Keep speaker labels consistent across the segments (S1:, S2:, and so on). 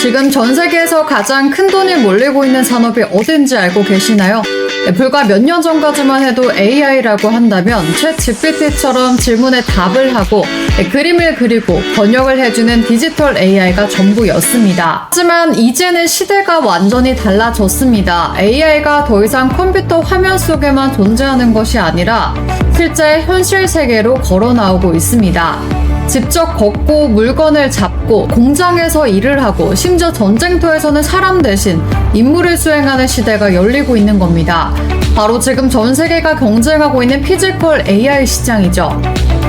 S1: 지금 전 세계에서 가장 큰 돈이 몰리고 있는 산업이 어딘지 알고 계시나요? 불과 몇 년 전까지만 해도 AI라고 한다면 챗 GPT처럼 질문에 답을 하고 그림을 그리고 번역을 해주는 디지털 AI가 전부였습니다. 하지만 이제는 시대가 완전히 달라졌습니다. AI가 더 이상 컴퓨터 화면 속에만 존재하는 것이 아니라 실제 현실 세계로 걸어 나오고 있습니다. 직접 걷고 물건을 잡고 공장에서 일을 하고 심지어 전쟁터에서는 사람 대신 임무를 수행하는 시대가 열리고 있는 겁니다. 바로 지금 전 세계가 경쟁하고 있는 피지컬 AI 시장이죠.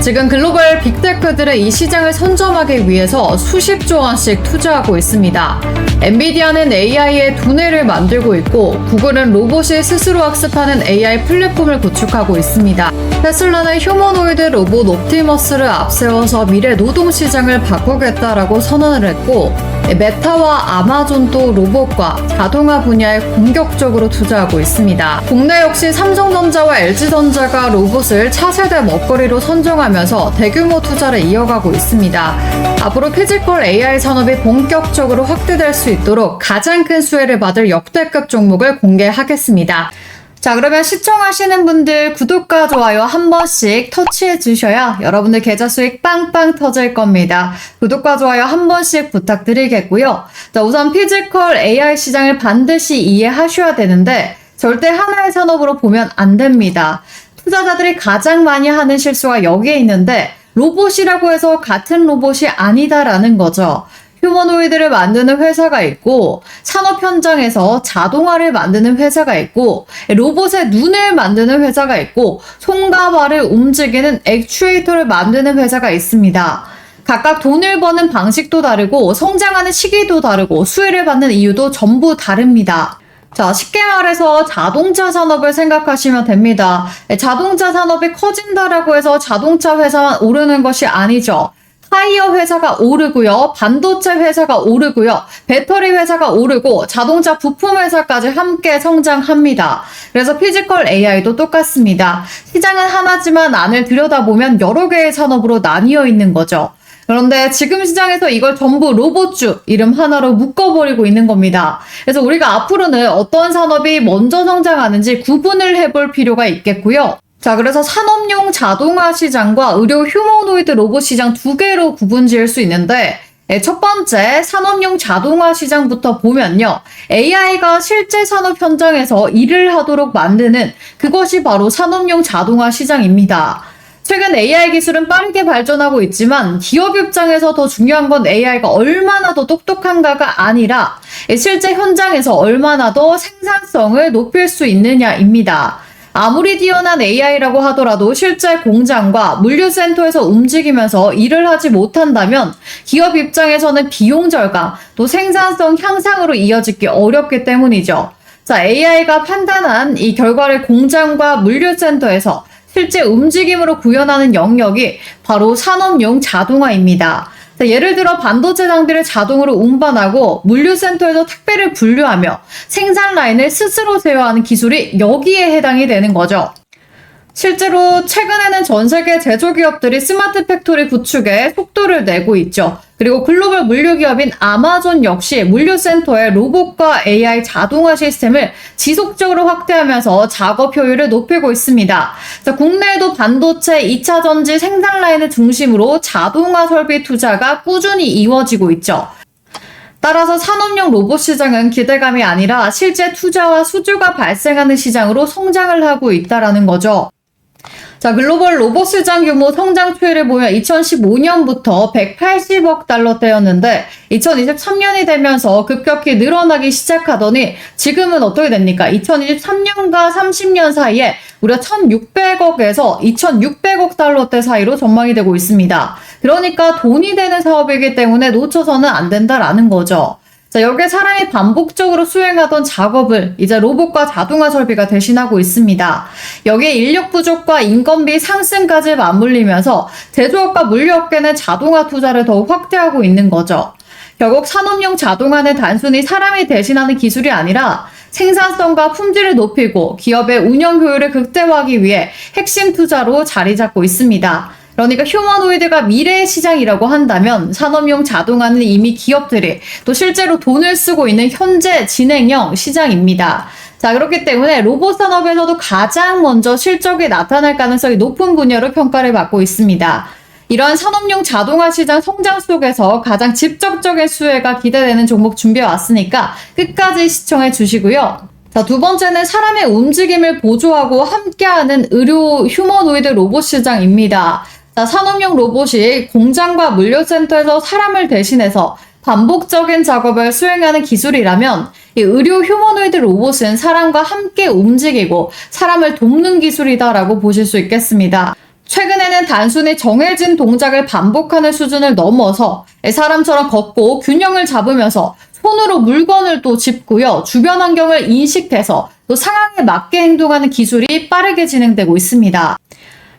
S1: 지금 글로벌 빅테크들의 이 시장을 선점하기 위해서 수십조 원씩 투자하고 있습니다. 엔비디아는 AI의 두뇌를 만들고 있고 구글은 로봇이 스스로 학습하는 AI 플랫폼을 구축하고 있습니다. 테슬라는 휴머노이드 로봇 옵티머스를 앞세워서 미래 노동시장을 바꾸겠다라고 선언을 했고 메타와 아마존도 로봇과 자동화 분야에 공격적으로 투자하고 있습니다. 국내 역시 삼성전자와 LG전자가 로봇을 차세대 먹거리로 선정하면서 대규모 투자를 이어가고 있습니다. 앞으로 피지컬 AI 산업이 본격적으로 확대될 수 있도록 가장 큰 수혜를 받을 역대급 종목을 공개하겠습니다. 자, 그러면 시청하시는 분들 구독과 좋아요 한 번씩 터치해 주셔야 여러분들 계좌 수익 빵빵 터질 겁니다. 구독과 좋아요 한 번씩 부탁드리겠고요. 자, 우선 피지컬 AI 시장을 반드시 이해하셔야 되는데 절대 하나의 산업으로 보면 안 됩니다. 투자자들이 가장 많이 하는 실수가 여기에 있는데 로봇이라고 해서 같은 로봇이 아니다라는 거죠. 휴머노이드를 만드는 회사가 있고 산업 현장에서 자동화를 만드는 회사가 있고 로봇의 눈을 만드는 회사가 있고 손과 발을 움직이는 액추에이터를 만드는 회사가 있습니다. 각각 돈을 버는 방식도 다르고 성장하는 시기도 다르고 수혜를 받는 이유도 전부 다릅니다. 자, 쉽게 말해서 자동차 산업을 생각하시면 됩니다. 자동차 산업이 커진다라고 해서 자동차 회사만 오르는 것이 아니죠. 타이어 회사가 오르고요. 반도체 회사가 오르고요. 배터리 회사가 오르고 자동차 부품 회사까지 함께 성장합니다. 그래서 피지컬 AI도 똑같습니다. 시장은 하나지만 안을 들여다보면 여러 개의 산업으로 나뉘어 있는 거죠. 그런데 지금 시장에서 이걸 전부 로봇주 이름 하나로 묶어버리고 있는 겁니다. 그래서 우리가 앞으로는 어떤 산업이 먼저 성장하는지 구분을 해볼 필요가 있겠고요. 자, 그래서 산업용 자동화 시장과 의료 휴머노이드 로봇 시장 두 개로 구분 지을 수 있는데 첫 번째 산업용 자동화 시장부터 보면요. AI가 실제 산업 현장에서 일을 하도록 만드는 그것이 바로 산업용 자동화 시장입니다. 최근 AI 기술은 빠르게 발전하고 있지만 기업 입장에서 더 중요한 건 AI가 얼마나 더 똑똑한가가 아니라 실제 현장에서 얼마나 더 생산성을 높일 수 있느냐입니다. 아무리 뛰어난 AI라고 하더라도 실제 공장과 물류센터에서 움직이면서 일을 하지 못한다면 기업 입장에서는 비용 절감, 또 생산성 향상으로 이어지기 어렵기 때문이죠. 자, AI가 판단한 이 결과를 공장과 물류센터에서 실제 움직임으로 구현하는 영역이 바로 산업용 자동화입니다. 자, 예를 들어 반도체 장비를 자동으로 운반하고 물류센터에서 택배를 분류하며 생산 라인을 스스로 제어하는 기술이 여기에 해당이 되는 거죠. 실제로 최근에는 전 세계 제조기업들이 스마트 팩토리 구축에 속도를 내고 있죠. 그리고 글로벌 물류기업인 아마존 역시 물류센터에 로봇과 AI 자동화 시스템을 지속적으로 확대하면서 작업 효율을 높이고 있습니다. 자, 국내에도 반도체 2차 전지 생산 라인을 중심으로 자동화 설비 투자가 꾸준히 이루어지고 있죠. 따라서 산업용 로봇 시장은 기대감이 아니라 실제 투자와 수주가 발생하는 시장으로 성장을 하고 있다는 거죠. 자, 글로벌 로봇 시장 규모 성장 추이를 보면 2015년부터 180억 달러대였는데 2023년이 되면서 급격히 늘어나기 시작하더니 지금은 어떻게 됩니까? 2023년과 30년 사이에 무려 1,600억에서 2,600억 달러대 사이로 전망이 되고 있습니다. 그러니까 돈이 되는 사업이기 때문에 놓쳐서는 안 된다라는 거죠. 자, 여기에 사람이 반복적으로 수행하던 작업을 이제 로봇과 자동화 설비가 대신하고 있습니다. 여기에 인력 부족과 인건비 상승까지 맞물리면서 제조업과 물류업계는 자동화 투자를 더욱 확대하고 있는 거죠. 결국 산업용 자동화는 단순히 사람이 대신하는 기술이 아니라 생산성과 품질을 높이고 기업의 운영 효율을 극대화하기 위해 핵심 투자로 자리 잡고 있습니다. 그러니까 휴머노이드가 미래의 시장이라고 한다면 산업용 자동화는 이미 기업들이 또 실제로 돈을 쓰고 있는 현재 진행형 시장입니다. 자, 그렇기 때문에 로봇 산업에서도 가장 먼저 실적이 나타날 가능성이 높은 분야로 평가를 받고 있습니다. 이러한 산업용 자동화 시장 성장 속에서 가장 직접적인 수혜가 기대되는 종목 준비해 왔으니까 끝까지 시청해 주시고요. 자, 두 번째는 사람의 움직임을 보조하고 함께하는 의료 휴머노이드 로봇 시장입니다. 자, 산업용 로봇이 공장과 물류센터에서 사람을 대신해서 반복적인 작업을 수행하는 기술이라면 이 의료 휴머노이드 로봇은 사람과 함께 움직이고 사람을 돕는 기술이다라고 보실 수 있겠습니다. 최근에는 단순히 정해진 동작을 반복하는 수준을 넘어서 사람처럼 걷고 균형을 잡으면서 손으로 물건을 또 짚고요. 주변 환경을 인식해서 또 상황에 맞게 행동하는 기술이 빠르게 진행되고 있습니다.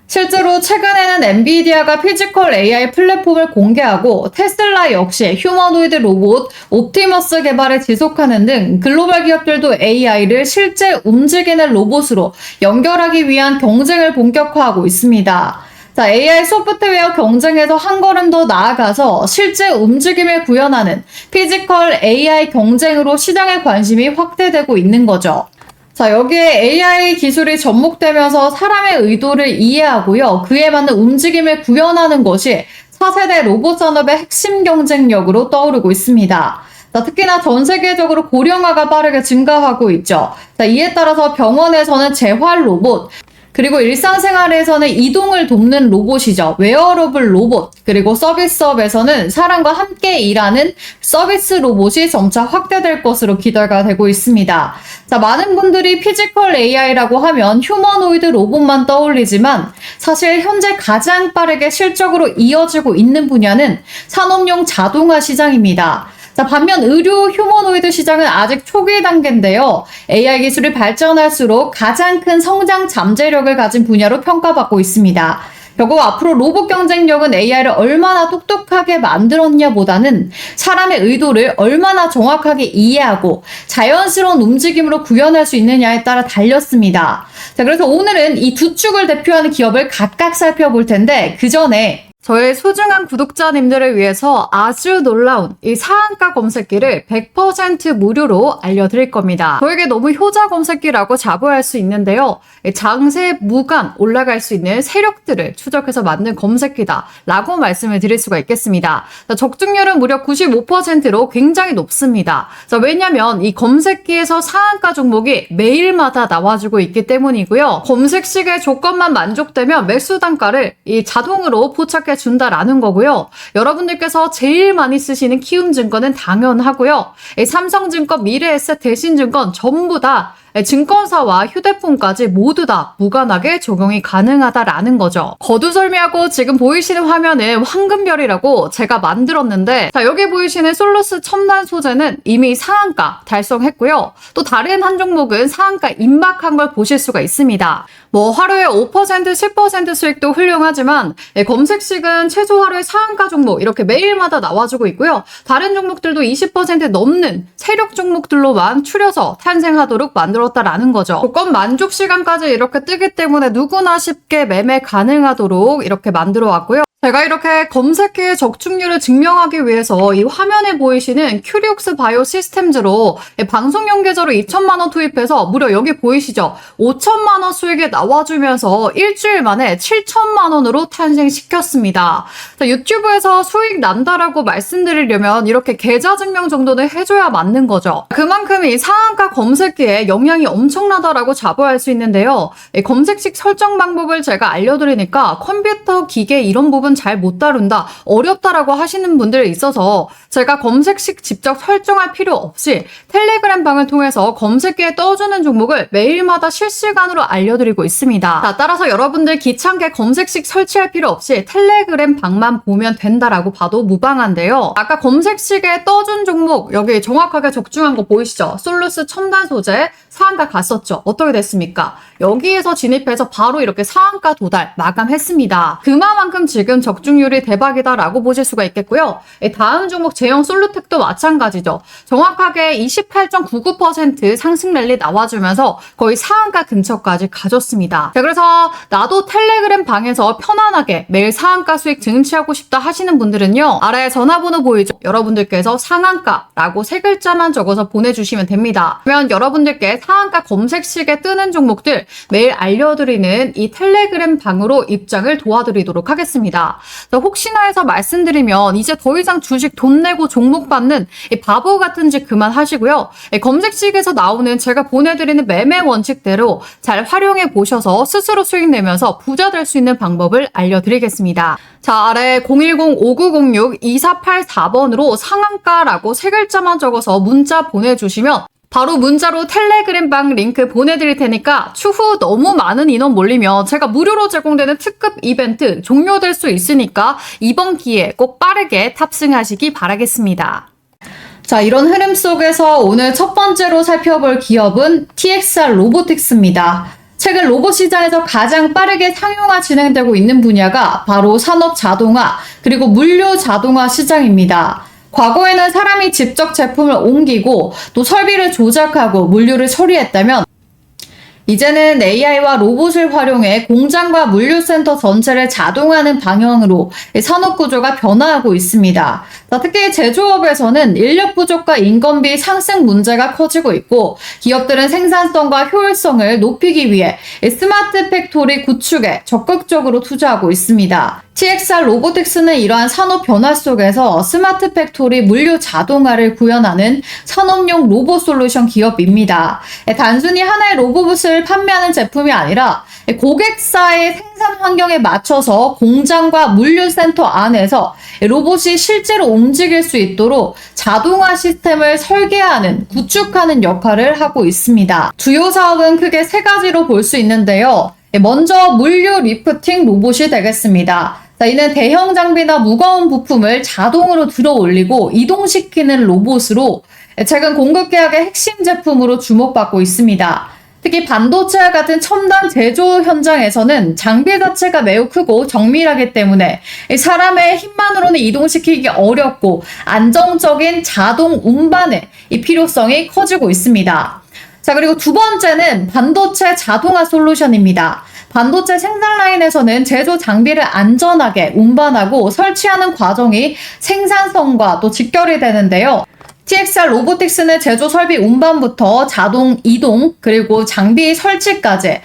S1: 실제로 최근에는 엔비디아가 피지컬 AI 플랫폼을 공개하고 테슬라 역시 휴머노이드 로봇 옵티머스 개발을 지속하는 등 글로벌 기업들도 AI를 실제 움직이는 로봇으로 연결하기 위한 경쟁을 본격화하고 있습니다. 자, AI 소프트웨어 경쟁에서 한 걸음 더 나아가서 실제 움직임을 구현하는 피지컬 AI 경쟁으로 시장의 관심이 확대되고 있는 거죠. 자, 여기에 AI 기술이 접목되면서 사람의 의도를 이해하고요. 그에 맞는 움직임을 구현하는 것이 4세대 로봇 산업의 핵심 경쟁력으로 떠오르고 있습니다. 자, 특히나 전 세계적으로 고령화가 빠르게 증가하고 있죠. 자, 이에 따라서 병원에서는 재활 로봇, 그리고 일상생활에서는 이동을 돕는 로봇이죠. 웨어러블 로봇, 그리고 서비스업에서는 사람과 함께 일하는 서비스 로봇이 점차 확대될 것으로 기대가 되고 있습니다. 자, 많은 분들이 피지컬 AI라고 하면 휴머노이드 로봇만 떠올리지만 사실 현재 가장 빠르게 실적으로 이어지고 있는 분야는 산업용 자동화 시장입니다. 자, 반면 의료 휴머노이드 시장은 아직 초기 단계인데요. AI 기술이 발전할수록 가장 큰 성장 잠재력을 가진 분야로 평가받고 있습니다. 결국 앞으로 로봇 경쟁력은 AI를 얼마나 똑똑하게 만들었냐 보다는 사람의 의도를 얼마나 정확하게 이해하고 자연스러운 움직임으로 구현할 수 있느냐에 따라 달렸습니다. 자, 그래서 오늘은 이 두 축을 대표하는 기업을 각각 살펴볼 텐데 그 전에 저의 소중한 구독자님들을 위해서 아주 놀라운 이 상한가 검색기를 100% 무료로 알려드릴 겁니다. 저에게 너무 효자 검색기라고 자부할 수 있는데요. 장세 무간 올라갈 수 있는 세력들을 추적해서 만든 검색기다 라고 말씀을 드릴 수가 있겠습니다. 적중률은 무려 95%로 굉장히 높습니다. 왜냐면 이 검색기에서 상한가 종목이 매일마다 나와주고 있기 때문이고요. 검색식의 조건만 만족되면 매수 단가를 이 자동으로 포착해 준다라는 거고요. 여러분들께서 제일 많이 쓰시는 키움증권은 당연하고요. 삼성증권, 미래에셋, 대신증권 전부 다 증권사와 휴대폰까지 모두 다 무관하게 적용이 가능하다라는 거죠. 거두절미하고 지금 보이시는 화면은 황금별이라고 제가 만들었는데, 자, 여기 보이시는 솔루스 첨단 소재는 이미 상한가 달성했고요. 또 다른 한 종목은 상한가 임박한 걸 보실 수가 있습니다. 하루에 5%, 10% 수익도 훌륭하지만 검색식은 최소 하루에 상한가 종목 이렇게 매일마다 나와주고 있고요. 다른 종목들도 20% 넘는 세력 종목들로만 추려서 탄생하도록 만들었다라는 거죠. 조건 만족 시간까지 이렇게 뜨기 때문에 누구나 쉽게 매매 가능하도록 이렇게 만들어 왔고요. 제가 이렇게 검색기의 적중률을 증명하기 위해서 이 화면에 보이시는 큐리옥스 바이오 시스템즈로 방송용 계좌로 2천만 원 투입해서 무려 여기 보이시죠? 5천만 원 수익이 나와주면서 일주일 만에 7천만 원으로 탄생시켰습니다. 자, 유튜브에서 수익 난다라고 말씀드리려면 이렇게 계좌 증명 정도는 해줘야 맞는 거죠. 그만큼 이 상한가 검색기에 영향이 엄청나다라고 자부할 수 있는데요. 이 검색식 설정 방법을 제가 알려드리니까 컴퓨터, 기계 이런 부분 잘 못 다룬다, 어렵다라고 하시는 분들이 있어서 제가 검색식 직접 설정할 필요 없이 텔레그램 방을 통해서 검색기에 떠주는 종목을 매일마다 실시간으로 알려드리고 있습니다. 자, 따라서 여러분들 귀찮게 검색식 설치할 필요 없이 텔레그램 방만 보면 된다라고 봐도 무방한데요. 아까 검색식에 떠준 종목 여기 정확하게 정확하게 적중한 거 보이시죠? 솔루스 첨단 소재 상한가 갔었죠. 어떻게 됐습니까? 여기에서 진입해서 바로 이렇게 상한가 도달 마감했습니다. 그만큼 지금 적중률이 대박이다라고 보실 수가 있겠고요. 다음 종목 제형 솔루텍도 마찬가지죠. 정확하게 28.99% 상승 랠리 나와주면서 거의 상한가 근처까지 가졌습니다. 자, 그래서 나도 텔레그램 방에서 편안하게 매일 상한가 수익 증치하고 싶다 하시는 분들은요. 아래 전화번호 보이죠? 여러분들께서 상한가라고 세 글자만 적어서 보내주시면 됩니다. 그러면 여러분들께 상한가 검색식에 뜨는 종목들 매일 알려드리는 이 텔레그램 방으로 입장을 도와드리도록 하겠습니다. 혹시나 해서 말씀드리면 이제 더 이상 주식 돈 내고 종목 받는 이 바보 같은 짓 그만하시고요. 검색식에서 나오는 제가 보내드리는 매매 원칙대로 잘 활용해 보셔서 스스로 수익 내면서 부자 될 수 있는 방법을 알려드리겠습니다. 자, 아래 010-5906-2484번으로 상한가라고 세 글자만 적어서 문자 보내주시면 바로 문자로 텔레그램 방 링크 보내드릴 테니까 추후 너무 많은 인원 몰리면 제가 무료로 제공되는 특급 이벤트 종료될 수 있으니까 이번 기회에 꼭 빠르게 탑승하시기 바라겠습니다. 자, 이런 흐름 속에서 오늘 첫 번째로 살펴볼 기업은 TXR 로보틱스입니다. 최근 로봇 시장에서 가장 빠르게 상용화 진행되고 있는 분야가 바로 산업 자동화 그리고 물류 자동화 시장입니다. 과거에는 사람이 직접 제품을 옮기고 또 설비를 조작하고 물류를 처리했다면 이제는 AI와 로봇을 활용해 공장과 물류센터 전체를 자동화하는 방향으로 산업 구조가 변화하고 있습니다. 특히 제조업에서는 인력 부족과 인건비 상승 문제가 커지고 있고 기업들은 생산성과 효율성을 높이기 위해 스마트 팩토리 구축에 적극적으로 투자하고 있습니다. TXR 로보틱스는 이러한 산업 변화 속에서 스마트 팩토리 물류 자동화를 구현하는 산업용 로봇 솔루션 기업입니다. 단순히 하나의 로봇을 판매하는 제품이 아니라 고객사의 생산 환경에 맞춰서 공장과 물류센터 안에서 로봇이 실제로 움직일 수 있도록 자동화 시스템을 설계하는, 구축하는 역할을 하고 있습니다. 주요 사업은 크게 세 가지로 볼 수 있는데요. 먼저 물류 리프팅 로봇이 되겠습니다. 이는 대형 장비나 무거운 부품을 자동으로 들어 올리고 이동시키는 로봇으로 최근 공급 계약의 핵심 제품으로 주목받고 있습니다. 특히 반도체와 같은 첨단 제조 현장에서는 장비 자체가 매우 크고 정밀하기 때문에 사람의 힘만으로는 이동시키기 어렵고 안정적인 자동 운반의 이 필요성이 커지고 있습니다. 자, 그리고 두 번째는 반도체 자동화 솔루션입니다. 반도체 생산 라인에서는 제조 장비를 안전하게 운반하고 설치하는 과정이 생산성과 또 직결이 되는데요. TXR 로보틱스는 제조 설비 운반부터 자동 이동 그리고 장비 설치까지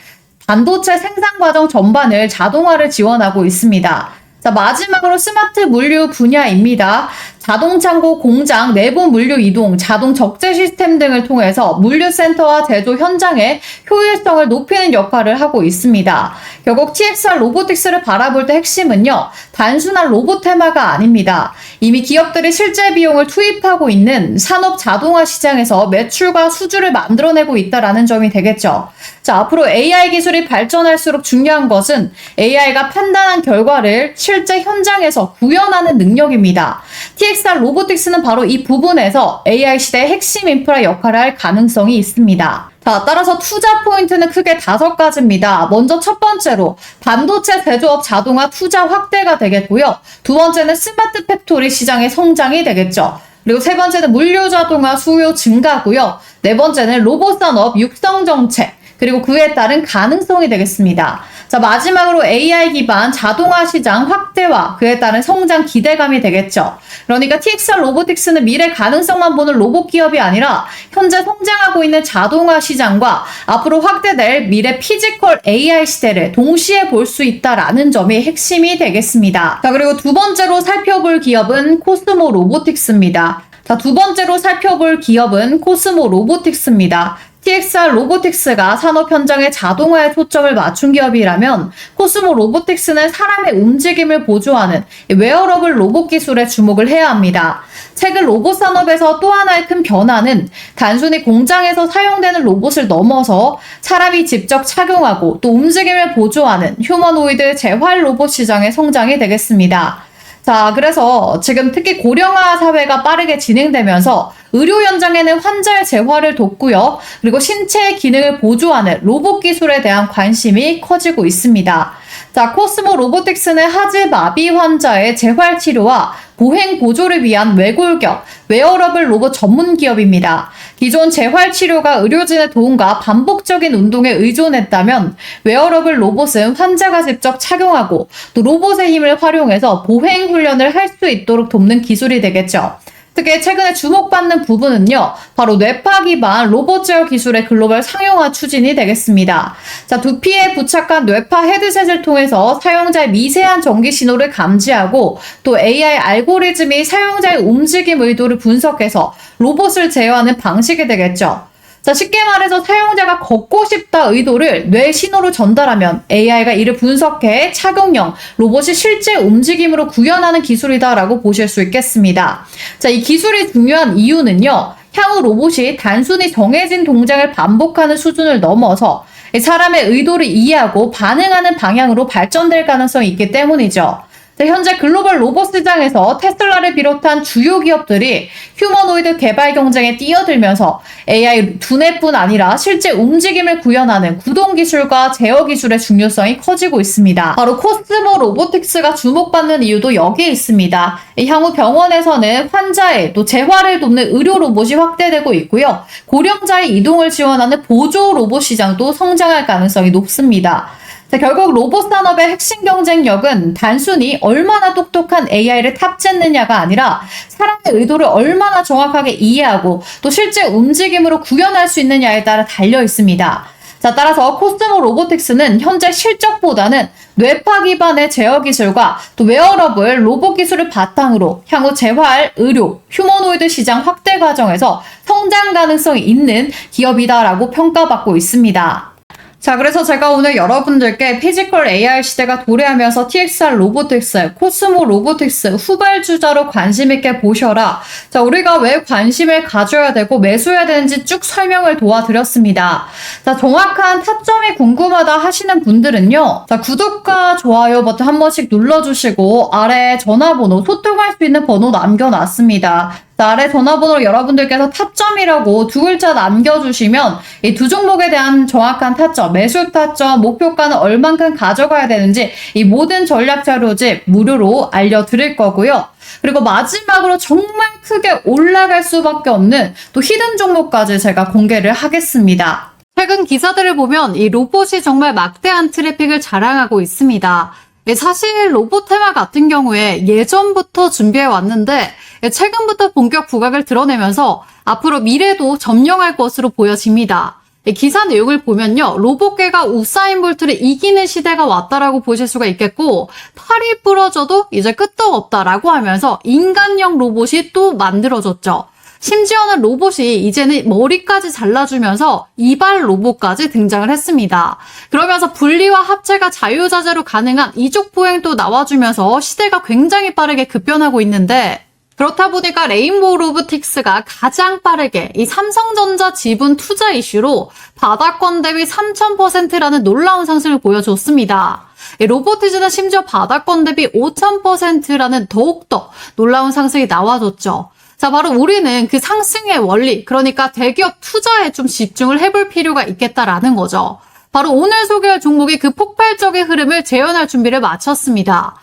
S1: 반도체 생산 과정 전반을 자동화를 지원하고 있습니다. 자, 마지막으로 스마트 물류 분야입니다. 자동 창고, 공장, 내부 물류 이동, 자동 적재 시스템 등을 통해서 물류센터와 제조 현장의 효율성을 높이는 역할을 하고 있습니다. 결국 TXR 로보틱스를 바라볼 때 핵심은요, 단순한 로봇 테마가 아닙니다. 이미 기업들이 실제 비용을 투입하고 있는 산업 자동화 시장에서 매출과 수주를 만들어내고 있다는 점이 되겠죠. 자, 앞으로 AI 기술이 발전할수록 중요한 것은 AI가 판단한 결과를 실제 현장에서 구현하는 능력입니다. TXR 로보틱스는 바로 이 부분에서 AI 시대의 핵심 인프라 역할을 할 가능성이 있습니다. 자, 따라서 투자 포인트는 크게 5가지입니다. 먼저 첫 번째로 반도체 제조업 자동화 투자 확대가 되겠고요. 두 번째는 스마트 팩토리 시장의 성장이 되겠죠. 그리고 세 번째는 물류 자동화 수요 증가고요. 네 번째는 로봇 산업 육성 정책, 그리고 그에 따른 가능성이 되겠습니다. 자, 마지막으로 AI 기반 자동화 시장 확대와 그에 따른 성장 기대감이 되겠죠. 그러니까 TXR 로보틱스는 미래 가능성만 보는 로봇 기업이 아니라 현재 성장하고 있는 자동화 시장과 앞으로 확대될 미래 피지컬 AI 시대를 동시에 볼 수 있다라는 점이 핵심이 되겠습니다. 자, 그리고 두 번째로 살펴볼 기업은 코스모 로보틱스입니다. 자, 두 번째로 살펴볼 기업은 코스모 로보틱스입니다. TXR 로보틱스가 산업 현장의 자동화에 초점을 맞춘 기업이라면 코스모 로보틱스는 사람의 움직임을 보조하는 웨어러블 로봇 기술에 주목을 해야 합니다. 최근 로봇 산업에서 또 하나의 큰 변화는 단순히 공장에서 사용되는 로봇을 넘어서 사람이 직접 착용하고 또 움직임을 보조하는 휴머노이드 재활 로봇 시장의 성장이 되겠습니다. 자, 그래서 지금 특히 고령화 사회가 빠르게 진행되면서 의료 현장에는 환자의 재활을 돕고요. 그리고 신체의 기능을 보조하는 로봇 기술에 대한 관심이 커지고 있습니다. 자, 코스모 로보틱스는 하지 마비 환자의 재활 치료와 보행 보조를 위한 외골격, 웨어러블 로봇 전문 기업입니다. 기존 재활 치료가 의료진의 도움과 반복적인 운동에 의존했다면 웨어러블 로봇은 환자가 직접 착용하고 또 로봇의 힘을 활용해서 보행 훈련을 할 수 있도록 돕는 기술이 되겠죠. 특히 최근에 주목받는 부분은요, 바로 뇌파 기반 로봇 제어 기술의 글로벌 상용화 추진이 되겠습니다. 자, 두피에 부착한 뇌파 헤드셋을 통해서 사용자의 미세한 전기 신호를 감지하고 또 AI 알고리즘이 사용자의 움직임 의도를 분석해서 로봇을 제어하는 방식이 되겠죠. 자, 쉽게 말해서 사용자가 걷고 싶다 의도를 뇌 신호로 전달하면 AI가 이를 분석해 착용형 로봇이 실제 움직임으로 구현하는 기술이다라고 보실 수 있겠습니다. 자, 이 기술이 중요한 이유는요, 향후 로봇이 단순히 정해진 동작을 반복하는 수준을 넘어서 사람의 의도를 이해하고 반응하는 방향으로 발전될 가능성이 있기 때문이죠. 현재 글로벌 로봇 시장에서 테슬라를 비롯한 주요 기업들이 휴머노이드 개발 경쟁에 뛰어들면서 AI 두뇌뿐 아니라 실제 움직임을 구현하는 구동 기술과 제어 기술의 중요성이 커지고 있습니다. 바로 코스모 로보틱스가 주목받는 이유도 여기에 있습니다. 향후 병원에서는 환자의 또 재활을 돕는 의료 로봇이 확대되고 있고요. 고령자의 이동을 지원하는 보조 로봇 시장도 성장할 가능성이 높습니다. 자, 결국 로봇 산업의 핵심 경쟁력은 단순히 얼마나 똑똑한 AI를 탑재했느냐가 아니라 사람의 의도를 얼마나 정확하게 이해하고 또 실제 움직임으로 구현할 수 있느냐에 따라 달려 있습니다. 자, 따라서 코스모 로보틱스는 현재 실적보다는 뇌파 기반의 제어 기술과 또 웨어러블 로봇 기술을 바탕으로 향후 재활, 의료, 휴머노이드 시장 확대 과정에서 성장 가능성이 있는 기업이다라고 평가받고 있습니다. 자, 그래서 제가 오늘 여러분들께 피지컬 AR 시대가 도래하면서 TXR 로보틱스, 코스모 로보틱스 후발주자로 관심있게 보셔라. 자, 우리가 왜 관심을 가져야 되고 매수해야 되는지 쭉 설명을 도와드렸습니다. 자, 정확한 타점이 궁금하다 하시는 분들은요, 자, 구독과 좋아요 버튼 한 번씩 눌러주시고 아래 전화번호, 소통할 수 있는 번호 남겨놨습니다. 자, 아래 전화번호로 여러분들께서 타점이라고 두 글자 남겨주시면 이 두 종목에 대한 정확한 타점, 매수 타점, 목표가는 얼만큼 가져가야 되는지 이 모든 전략 자료집 무료로 알려드릴 거고요. 그리고 마지막으로 정말 크게 올라갈 수밖에 없는 또 히든 종목까지 제가 공개를 하겠습니다. 최근 기사들을 보면 이 로봇이 정말 막대한 트래픽을 자랑하고 있습니다. 사실 로봇 테마 같은 경우에 예전부터 준비해 왔는데 최근부터 본격 부각을 드러내면서 앞으로 미래도 점령할 것으로 보여집니다. 기사 내용을 보면요, 로봇계가 우사인 볼트를 이기는 시대가 왔다라고 보실 수가 있겠고, 팔이 부러져도 이제 끄떡없다라고 하면서 인간형 로봇이 또 만들어졌죠. 심지어는 로봇이 이제는 머리까지 잘라주면서 이발 로봇까지 등장을 했습니다. 그러면서 분리와 합체가 자유자재로 가능한 이족 보행도 나와주면서 시대가 굉장히 빠르게 급변하고 있는데, 그렇다 보니까 레인보우 로보틱스가 가장 빠르게 이 삼성전자 지분 투자 이슈로 바닥권 대비 3000%라는 놀라운 상승을 보여줬습니다. 로보티즈는 심지어 바닥권 대비 5000%라는 더욱더 놀라운 상승이 나와줬죠. 자, 바로 우리는 그 상승의 원리, 그러니까 대기업 투자에 좀 집중을 해볼 필요가 있겠다라는 거죠. 바로 오늘 소개할 종목이 그 폭발적인 흐름을 재현할 준비를 마쳤습니다.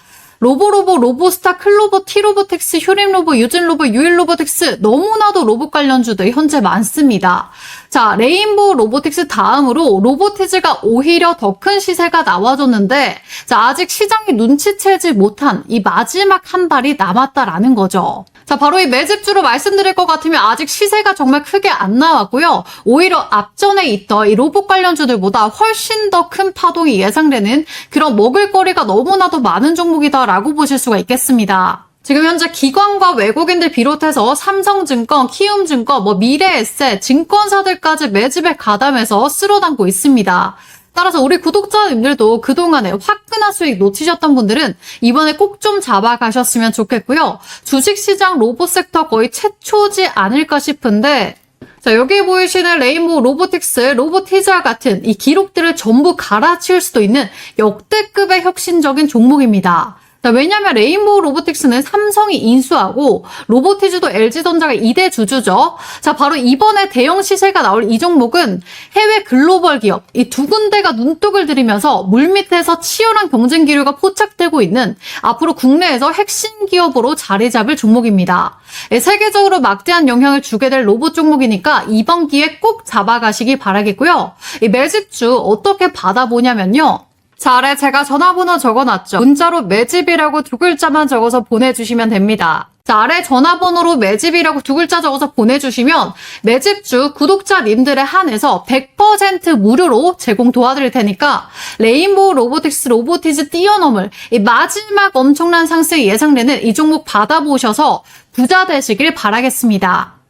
S1: 로보로보, 로보스타, 클로버, 티로보텍스, 휴림로보, 유진로보, 유일로보텍스 너무나도 로봇 관련주들 현재 많습니다. 자, 레인보우 로보틱스 다음으로 로보티즈가 오히려 더 큰 시세가 나와줬는데, 자, 아직 시장이 눈치채지 못한 이 마지막 한 발이 남았다라는 거죠. 자, 바로 이 매집주로 말씀드릴 것 같으면 아직 시세가 정말 크게 안 나왔고요. 오히려 앞전에 있던 이 로봇 관련주들보다 훨씬 더 큰 파동이 예상되는 그런 먹을거리가 너무나도 많은 종목이다라고 보실 수가 있겠습니다. 지금 현재 기관과 외국인들 비롯해서 삼성증권, 키움증권, 미래에셋, 증권사들까지 매집에 가담해서 쓸어담고 있습니다. 따라서 우리 구독자님들도 그동안에 화끈한 수익 놓치셨던 분들은 이번에 꼭 좀 잡아가셨으면 좋겠고요. 주식시장 로봇 섹터 거의 최초지 않을까 싶은데, 자, 여기 보이시는 레인보우 로보틱스, 로보티즈와 같은 이 기록들을 전부 갈아치울 수도 있는 역대급의 혁신적인 종목입니다. 자, 왜냐하면 레인보우 로보틱스는 삼성이 인수하고 로보티즈도 LG전자가 2대 주주죠. 자, 바로 이번에 대형 시세가 나올 이 종목은 해외 글로벌 기업 이 두 군데가 눈독을 들이면서 물밑에서 치열한 경쟁 기류가 포착되고 있는 앞으로 국내에서 핵심 기업으로 자리 잡을 종목입니다. 세계적으로 막대한 영향을 주게 될 로봇 종목이니까 이번 기회에 꼭 잡아가시기 바라겠고요. 이 매집주 어떻게 받아보냐면요. 자, 아래 제가 전화번호 적어놨죠. 문자로 매집이라고 두 글자만 적어서 보내주시면 됩니다. 자, 아래 전화번호로 매집이라고 두 글자 적어서 보내주시면 매집주 구독자님들에 한해서 100% 무료로 제공 도와드릴 테니까 레인보우 로보틱스 로보티즈 뛰어넘을 이 마지막 엄청난 상승이 예상되는 이 종목 받아보셔서 부자 되시길 바라겠습니다.